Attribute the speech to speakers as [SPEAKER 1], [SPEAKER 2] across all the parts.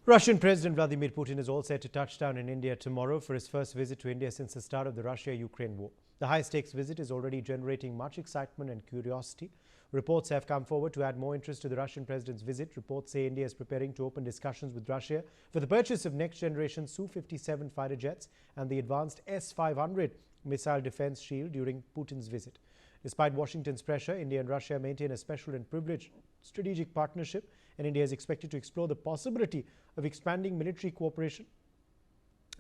[SPEAKER 1] Russian President Vladimir Putin is all set to touch down in India tomorrow for his first visit to India since the start of the Russia-Ukraine war. The high-stakes visit is already generating much excitement and curiosity. Reports have come forward to add more interest to the Russian president's visit. Reports say India is preparing to open discussions with Russia for the purchase of next-generation Su-57 fighter jets and the advanced S-500 missile defense shield during Putin's visit. Despite Washington's pressure, India and Russia maintain a special and privileged strategic partnership, and India is expected to explore the possibility of expanding military cooperation.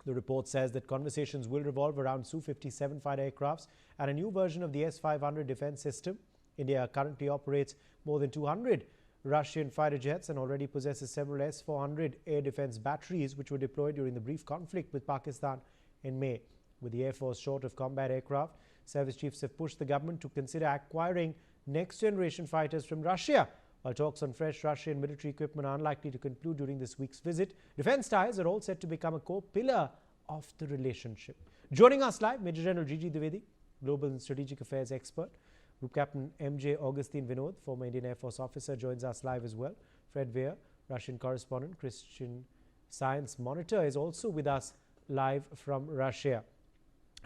[SPEAKER 1] The report says that conversations will revolve around Su-57 fighter aircrafts and a new version of the S-500 defense system. India currently operates more than 200 Russian fighter jets and already possesses several S-400 air defense batteries, which were deployed during the brief conflict with Pakistan in May. With the Air Force short of combat aircraft, service chiefs have pushed the government to consider acquiring next-generation fighters from Russia. While talks on fresh Russian military equipment are unlikely to conclude during this week's visit, defense ties are all set to become a core pillar of the relationship. Joining us live, Major General Gigi Dwivedi, Global and Strategic Affairs expert. Group Captain M.J. Augustine Vinod, former Indian Air Force officer, joins us live as well. Fred Weir, Russian correspondent, Christian Science Monitor, is also with us live from Russia.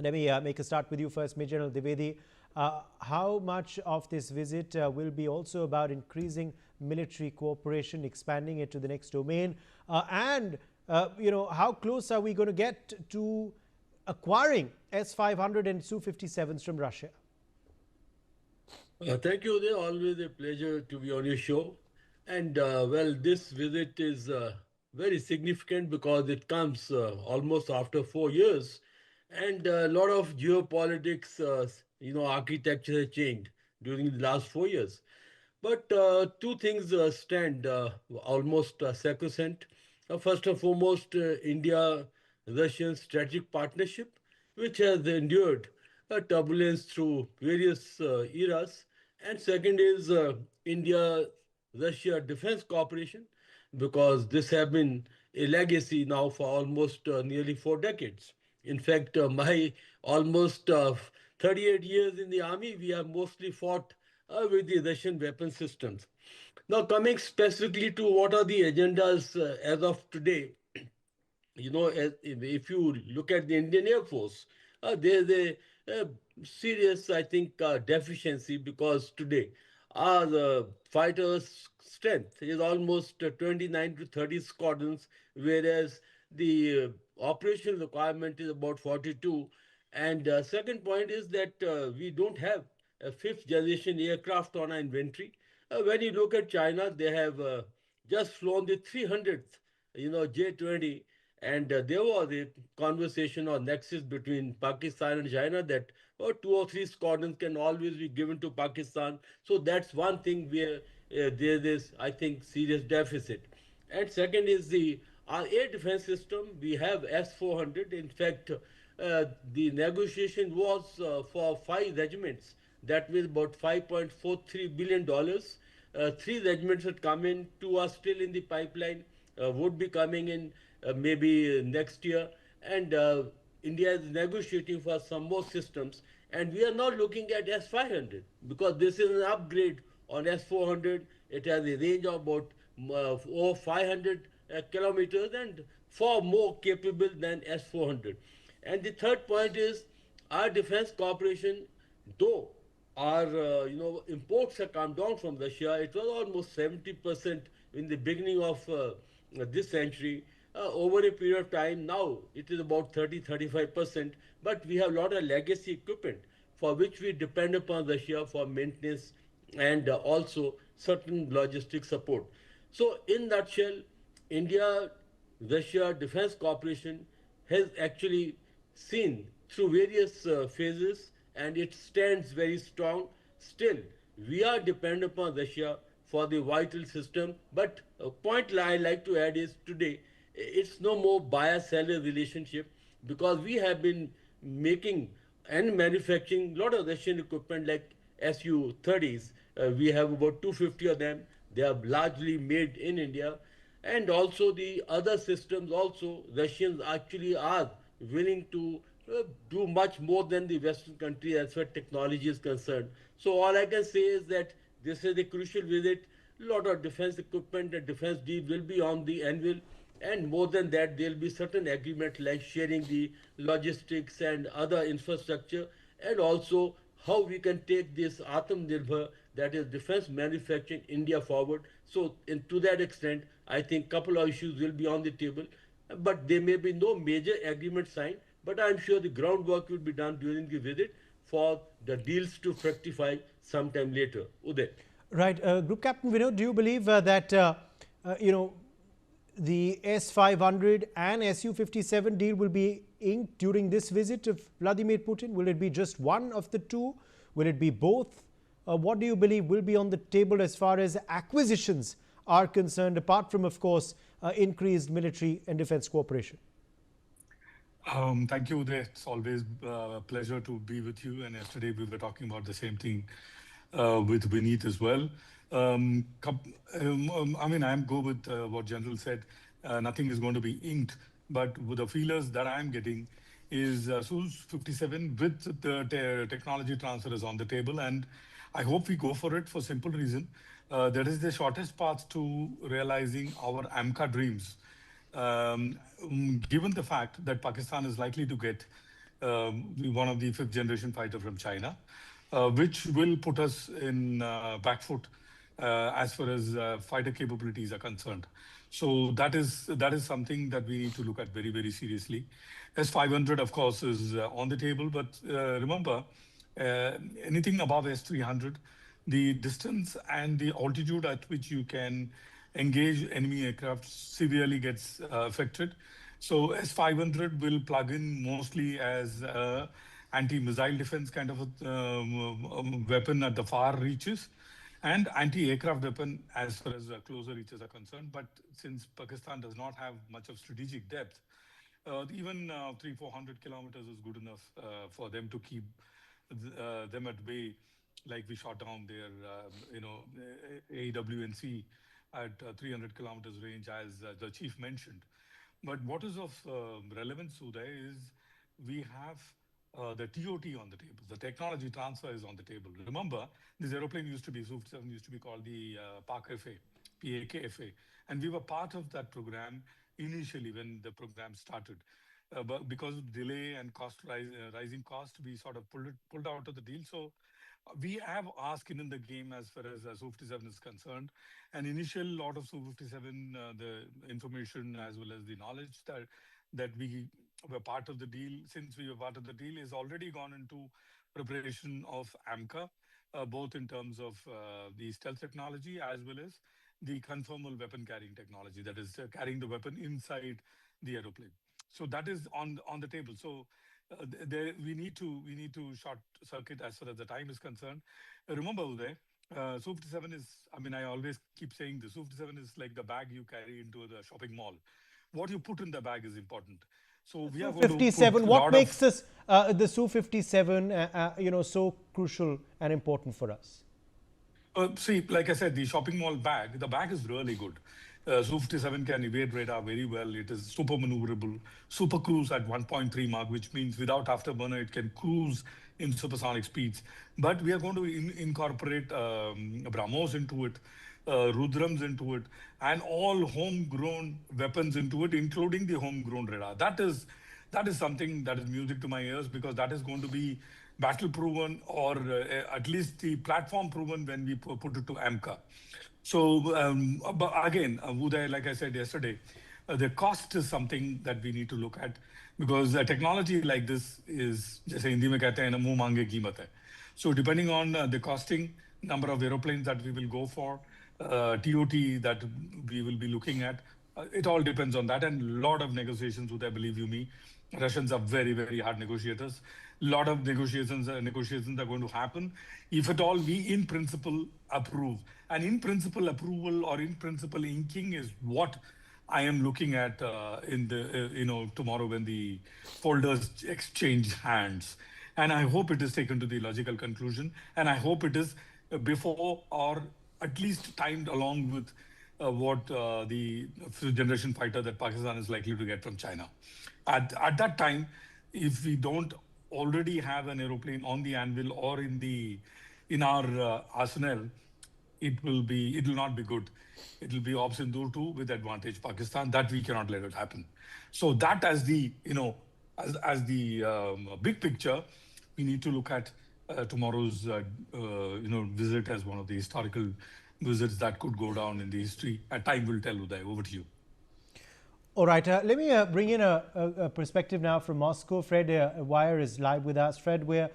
[SPEAKER 1] Let me make a start with you first, Major General Dwivedi. How much of this visit will be also about increasing military cooperation, expanding it to the next domain, and how close are we going to get to acquiring S-500 and Su-57s from Russia?
[SPEAKER 2] Thank you, Uday. Always a pleasure to be on your show. And well, this visit is very significant because it comes almost after 4 years, and a lot of geopolitics, architecture has changed during the last 4 years. But two things stand almost sacrosanct. First and foremost, India-Russian strategic partnership, which has endured turbulence through various eras. And second is India-Russia defense cooperation, because this has been a legacy now for almost nearly 4 decades. In fact, my almost 38 years in the army, we have mostly fought with the Russian weapon systems. Now, coming specifically to what are the agendas as of today, if you look at the Indian Air Force, there's a serious, I think, deficiency, because today our fighters' strength is almost 29 to 30 squadrons, whereas the operational requirement is about 42. And second point is that we don't have a 5th generation aircraft on our inventory. When you look at China, they have just flown the 300th, J-20. And there was a conversation or nexus between Pakistan and China that 2 or 3 squadrons can always be given to Pakistan. So that's one thing where there is, I think, serious deficit. And second is our air defense system. We have S-400. In fact, the negotiation was for 5 regiments. That was about $5.43 billion. 3 regiments had come in, 2 are still in the pipeline, would be coming in maybe next year. And India is negotiating for some more systems. And we are not looking at S-500, because this is an upgrade on S-400. It has a range of about over 500 kilometers and far more capable than S-400. And the third point is our defense cooperation, though our imports have come down from Russia. It was almost 70% in the beginning of this century. Over a period of time now, it is about 30-35%. But we have a lot of legacy equipment for which we depend upon Russia for maintenance and also certain logistic support. So, in nutshell, India-Russia defense cooperation has actually seen through various phases, and it stands very strong. Still, we are dependent upon Russia for the vital system. But a point I like to add is today, it's no more buyer-seller relationship, because we have been making and manufacturing a lot of Russian equipment like Su-30s. We have about 250 of them. They are largely made in India. And also the other systems also, Russians actually are willing to do much more than the Western country as far as technology is concerned. So all I can say is that this is a crucial visit. A lot of defense equipment and defense deals will be on the anvil. And more than that, there'll be certain agreement like sharing the logistics and other infrastructure, and also how we can take this Atmanirbhar, that is defense manufacturing India forward. So, to that extent, I think couple of issues will be on the table, but there may be no major agreement signed. But I'm sure the groundwork will be done during the visit for the deals to fructify sometime later. Uday.
[SPEAKER 1] Right. Group Captain Vinod, do you believe that, you know, the S500 and Su-57 deal will be inked during this visit of Vladimir Putin? Will it be just one of the two? Will it be both? What do you believe will be on the table as far as acquisitions are concerned, apart from, of course, increased military and defense cooperation?
[SPEAKER 3] Thank you, Uday. It's always a pleasure to be with you. And yesterday we were talking about the same thing with Vineet as well. I mean, I'm go with what General said. Nothing is going to be inked, but with the feelers that I'm getting is Su-57 with the technology transfer is on the table, and I hope we go for it for simple reason. That is the shortest path to realizing our AMCA dreams. Given the fact that Pakistan is likely to get one of the fifth generation fighter from China, which will put us in back foot as far as fighter capabilities are concerned. So that is something that we need to look at very seriously. S500, of course, is on the table, but remember, anything above S300, the distance and the altitude at which you can engage enemy aircraft severely gets affected. So S500 will plug in mostly as anti-missile defense kind of a weapon at the far reaches, and anti-aircraft weapon as far as closer reaches are concerned. But since Pakistan does not have much of strategic depth, even 300-400 kilometers is good enough for them to keep them at bay, like we shot down their AWNC at 300 kilometers range, as the chief mentioned. But what is of relevance, Uday, is we have the TOT on the table. The technology transfer is on the table. Remember, this aeroplane used to be, Su-57 used to be called the PAK-FA, PAKFA. And we were part of that program initially when the program started. But because of delay and rising cost, we sort of pulled out of the deal. So we have our skin in the game as far as Su-57 is concerned. An initial lot of Su-57, the information as well as the knowledge that we were part of the deal, since we were part of the deal, is already gone into preparation of AMCA, both in terms of the stealth technology as well as the conformal weapon carrying technology, that is carrying the weapon inside the aeroplane. So that is on the table. So we need to short circuit as far as the time is concerned. Remember, Uday, Su-57 is, I mean, I always keep saying this, Su-57 is like the bag you carry into the shopping mall. What you put in the bag is important. So we are going to put
[SPEAKER 1] Su-57,
[SPEAKER 3] a
[SPEAKER 1] what
[SPEAKER 3] lot
[SPEAKER 1] makes
[SPEAKER 3] of
[SPEAKER 1] this, the Su-57, so crucial and important for us?
[SPEAKER 3] See, like I said, the shopping mall bag, the bag is really good. Su-57 can evade radar very well. It is super maneuverable, super cruise at 1.3 Mach, which means without afterburner, it can cruise in supersonic speeds. But we are going to incorporate BrahMos into it, Rudrams into it, and all homegrown weapons into it, including the homegrown radar. That is something that is music to my ears, because that is going to be battle proven, or at least the platform proven when we put it to AMCA. So, but again, Uday, like I said yesterday, the cost is something that we need to look at, because technology like this is, जैसे हिंदी में कहते हैं ना, मुंह मांगे कीमत है. So depending on the costing, number of aeroplanes that we will go for, TOT that we will be looking at, it all depends on that, and a lot of negotiations. Uday, believe you me, Russians are very hard negotiators. Lot of negotiations are going to happen. If at all we in principle approve, and in principle approval or in principle inking is what I am looking at in the tomorrow when the folders exchange hands, and I hope it is taken to the logical conclusion, and I hope it is before, or at least timed along with what the fifth generation fighter that Pakistan is likely to get from China. At that time, if we don't already have an aeroplane on the anvil or in our arsenal, it will not be good. It will be Op Sindoor 2 with advantage Pakistan. That we cannot let it happen. So that as the, as the big picture, we need to look at tomorrow's visit as one of the historical visits that could go down in the history. Time will tell. Uday, over to you.
[SPEAKER 1] All right, let me bring in a perspective now from Moscow. Fred Wire is live with us. Fred, where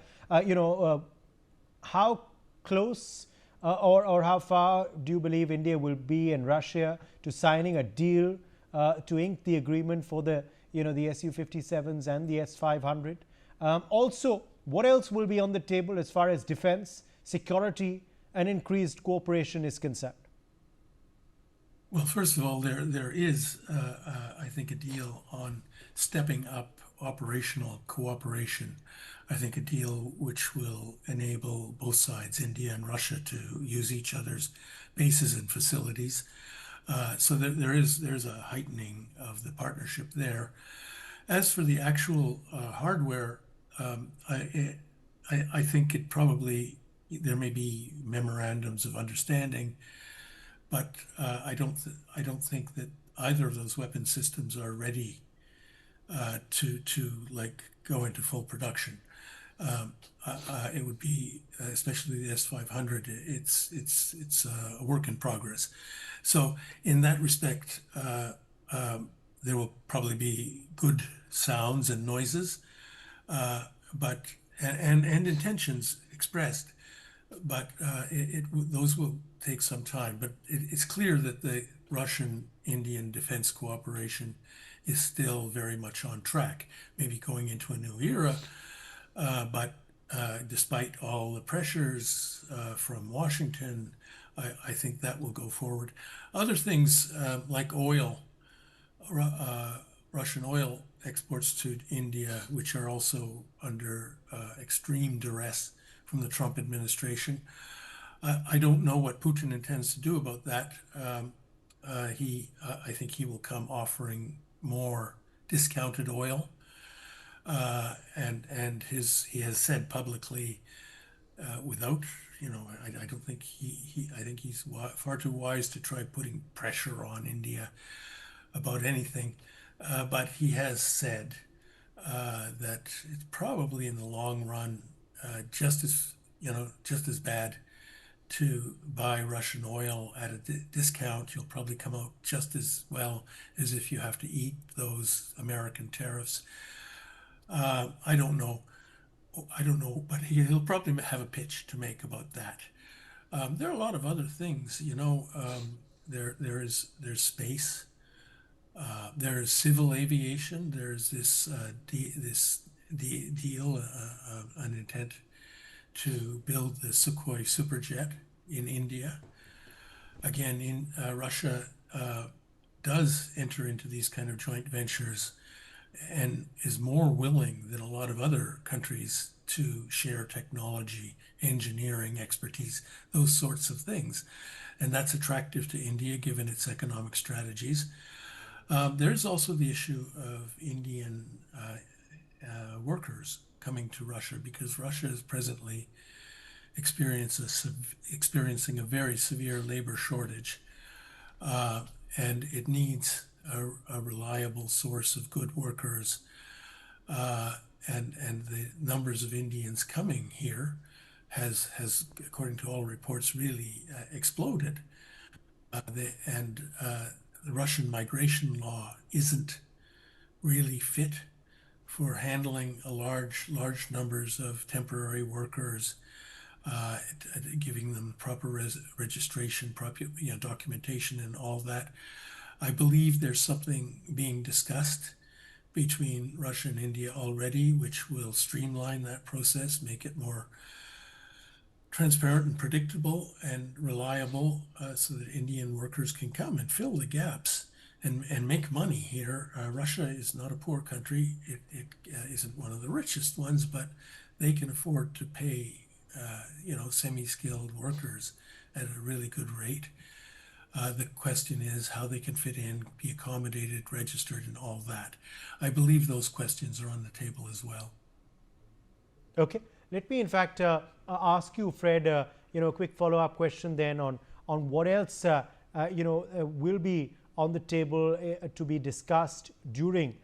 [SPEAKER 1] how close or how far do you believe India will be and Russia to signing a deal to ink the agreement for the the Su57s and the S500? Also, what else will be on the table as far as defense, security, and increased cooperation is concerned?
[SPEAKER 4] Well, first of all, there is, I think, a deal on stepping up operational cooperation. I think a deal which will enable both sides, India and Russia, to use each other's bases and facilities. So there's a heightening of the partnership there. As for the actual hardware, I think it probably, there may be memorandums of understanding, but I don't think that either of those weapon systems are ready to like go into full production. It would be, especially the S500, it's a work in progress. So in that respect, there will probably be good sounds and noises, but and intentions expressed, but those will take some time. But it's clear that the Russian-Indian defense cooperation is still very much on track, maybe going into a new era, but despite all the pressures from Washington, I think that will go forward. Other things like oil, Russian oil exports to India, which are also under extreme duress from the Trump administration. I don't know what Putin intends to do about that. I think he will come offering more discounted oil, and he has said publicly, without, I don't think I think he's far too wise to try putting pressure on India about anything. But he has said that it's probably in the long run just as bad to buy Russian oil at a discount. You'll probably come out just as well as if you have to eat those American tariffs. I don't know, but he'll probably have a pitch to make about that. There are a lot of other things, there's space. There's civil aviation. There's this deal, an intent to build the Sukhoi superjet in India. Again, Russia does enter into these kind of joint ventures and is more willing than a lot of other countries to share technology, engineering, expertise, those sorts of things. And that's attractive to India given its economic strategies. There's also the issue of Indian workers coming to Russia, because Russia is presently experiencing a very severe labor shortage, and it needs a reliable source of good workers. And the numbers of Indians coming here has according to all reports, really exploded. The Russian migration law isn't really fit for handling a large numbers of temporary workers, giving them proper registration, proper documentation, and all that. I believe there's something being discussed between Russia and India already, which will streamline that process, make it more transparent and predictable and reliable, so that Indian workers can come and fill the gaps and make money here. Russia is not a poor country. It isn't one of the richest ones, but they can afford to pay semi-skilled workers at a really good rate. The question is how they can fit in, be accommodated, registered, and all that. I believe those questions are on the table as well.
[SPEAKER 1] Okay. Let me, in fact, ask you, Fred, a quick follow-up question then on on what else will be on the table to be discussed during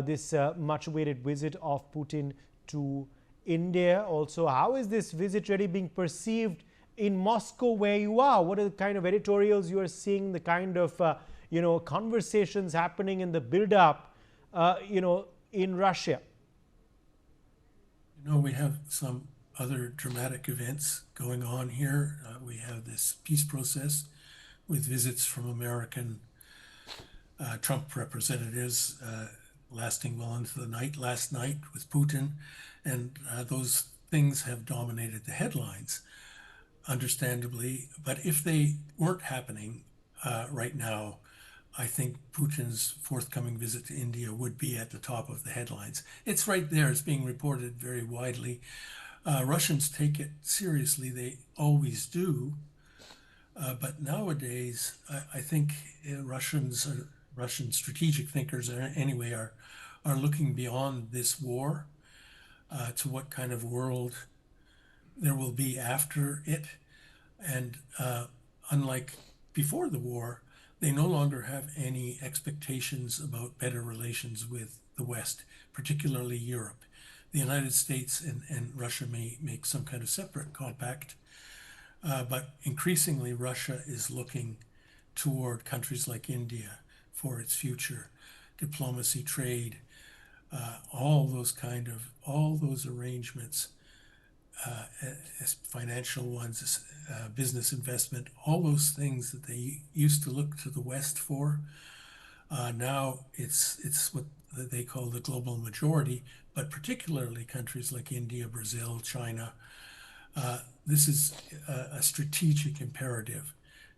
[SPEAKER 1] this much-awaited visit of Putin to India. Also, how is this visit really being perceived in Moscow, where you are? What are the kind of editorials you are seeing, the kind of conversations happening in the build-up, in Russia?
[SPEAKER 4] We have some other dramatic events going on here. We have this peace process with visits from American Trump representatives lasting well into the night last night with Putin, and those things have dominated the headlines, understandably. But if they weren't happening right now, I think Putin's forthcoming visit to India would be at the top of the headlines. It's right there. It's being reported very widely. Russians take it seriously. They always do. But nowadays, I think Russian strategic thinkers, anyway, are looking beyond this war to what kind of world there will be after it. And unlike before the war, they no longer have any expectations about better relations with the West, particularly Europe. The United States and Russia may make some kind of separate compact, but increasingly Russia is looking toward countries like India for its future, diplomacy, trade, all those arrangements, financial ones, business investment, all those things that they used to look to the West for. Now it's what they call the global majority, but particularly countries like India, Brazil, China. This is a strategic imperative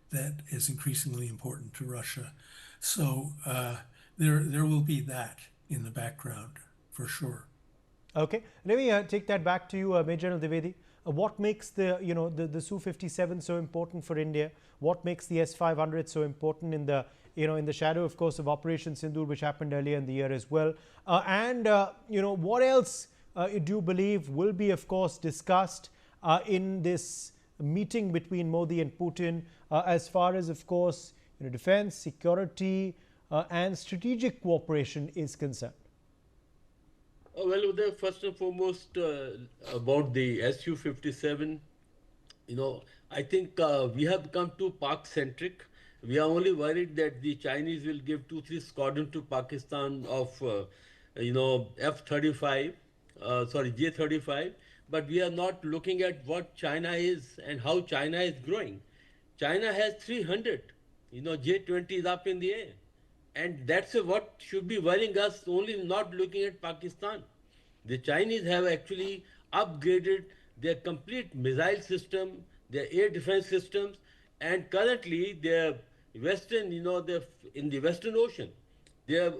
[SPEAKER 4] that is increasingly important to Russia. So there will be that in the background for sure.
[SPEAKER 1] Okay, let me take that back to you, Major General Dwivedi. What makes the Su-57 so important for India? What makes the S400s so important in the in the shadow, of course, of Operation Sindoor, which happened earlier in the year as well? What else do you believe will be, of course, discussed in this meeting between Modi and Putin, as far as, of course, defense, security, and strategic cooperation is concerned?
[SPEAKER 2] Well, Uday, first and foremost, about the Su-57, I think we have become too Pak-centric. We are only worried that the Chinese will give 2-3 squadrons to Pakistan of, F-35, J-35, but we are not looking at what China is and how China is growing. China has 300, J-20 is up in the air. And that's what should be worrying us, only not looking at Pakistan. The Chinese have actually upgraded their complete missile system, their air defense systems, and currently their western, they're in the Western Ocean. There,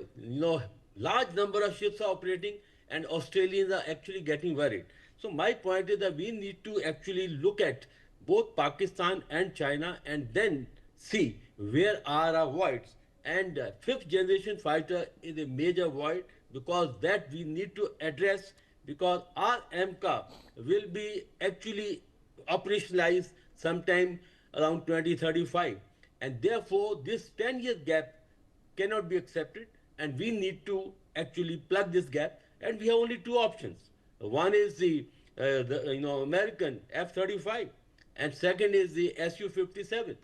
[SPEAKER 2] large number of ships are operating, and Australians are actually getting worried. So my point is that we need to actually look at both Pakistan and China and then see where are our voids. And fifth generation fighter is a major void, because that we need to address, because our MCA will be actually operationalized sometime around 2035. And therefore, this 10-year gap cannot be accepted, and we need to actually plug this gap. And we have only two options. One is the American F-35, and second is the Su-57.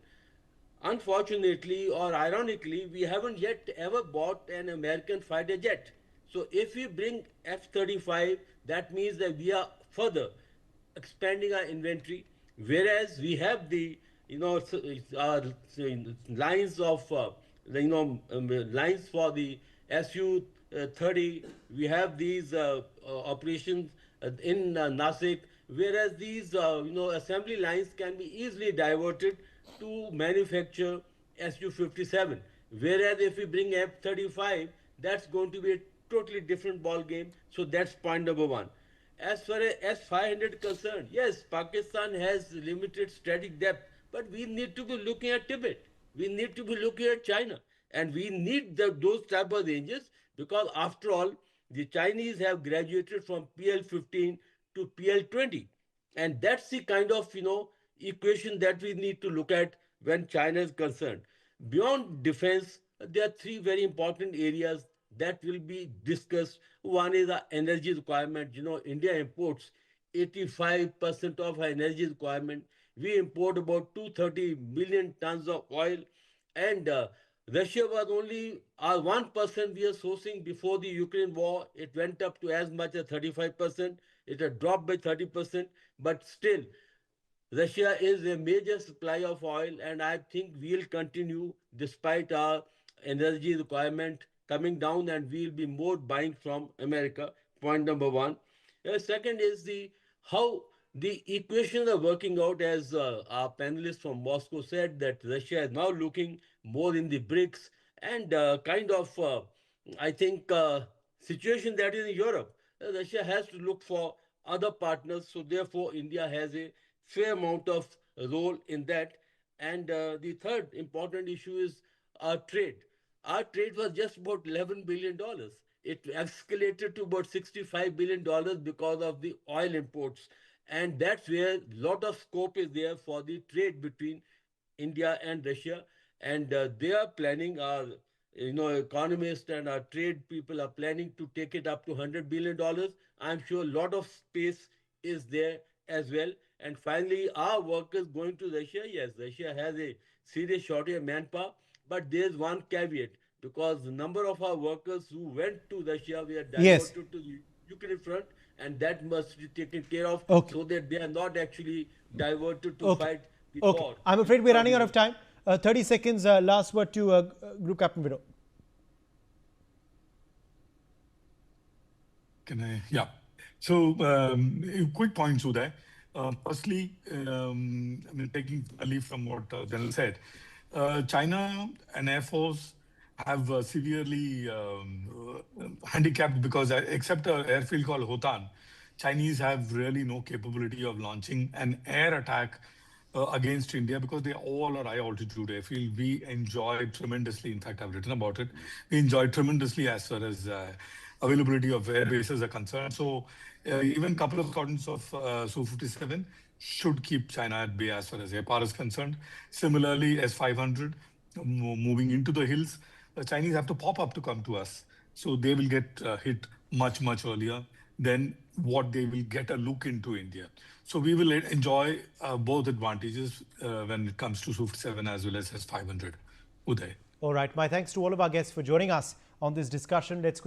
[SPEAKER 2] Unfortunately or ironically, we haven't yet ever bought an American fighter jet. So if we bring F-35, that means that we are further expanding our inventory, whereas we have the lines of lines for the Su-30. We have these operations in Nashik, whereas these assembly lines can be easily diverted to manufacture Su-57. Whereas if we bring F-35, that's going to be a totally different ball game. So that's point number one. As far as S-500 concerned, yes, Pakistan has limited strategic depth, but we need to be looking at Tibet. We need to be looking at China. And we need those type of ranges, because after all, the Chinese have graduated from PL-15 to PL-20. And that's the kind of, equation that we need to look at when China is concerned. Beyond defense, there are three very important areas that will be discussed. One is the energy requirement. India imports 85% of our energy requirement. We import about 230 million tons of oil, and Russia was only 1% we are sourcing before the Ukraine war. It went up to as much as 35%. It had dropped by 30%, but still Russia is a major supplier of oil, and I think we'll continue despite our energy requirement coming down, and we'll be more buying from America. Point number one. Second is the how the equations are working out, as our panelist from Moscow said, that Russia is now looking more in the BRICS and kind of, I think, situation that is in Europe. Russia has to look for other partners, so therefore India has a fair amount of role in that. And the third important issue is our trade. Our trade was just about $11 billion. It escalated to about $65 billion because of the oil imports. And that's where a lot of scope is there for the trade between India and Russia. And they are planning, our economists and our trade people are planning to take it up to $100 billion. I'm sure a lot of space is there as well. And finally, are workers going to Russia? Yes, Russia has a serious shortage of manpower, but there's one caveat, because the number of our workers who went to Russia were
[SPEAKER 1] Yes.
[SPEAKER 2] diverted to the Ukraine front, and that must be taken care of
[SPEAKER 1] Okay.
[SPEAKER 2] so that they are not actually diverted to
[SPEAKER 1] Okay.
[SPEAKER 2] fight the
[SPEAKER 1] Okay.
[SPEAKER 2] war.
[SPEAKER 1] I'm afraid we're running out of time. 30 seconds. Last word to Group Captain Vido.
[SPEAKER 3] Can I? Yeah. So, quick points, Uday. Firstly, I mean, taking a leaf from what General said, China and Air Force have severely handicapped because except an airfield called Hotan, Chinese have really no capability of launching an air attack against India because they all are high altitude airfield. We enjoy tremendously. In fact, I've written about it. We enjoy tremendously as far as availability of air bases are concerned. So even a couple of squadrons of Su-57 should keep China at bay as far as air power is concerned. Similarly, S-500 moving into the hills, the Chinese have to pop up to come to us. So they will get hit much, much earlier than what they will get a look into India. So we will enjoy both advantages when it comes to Su-57 as well as S-500. Uday.
[SPEAKER 1] All right. My thanks to all of our guests for joining us on this discussion. Let's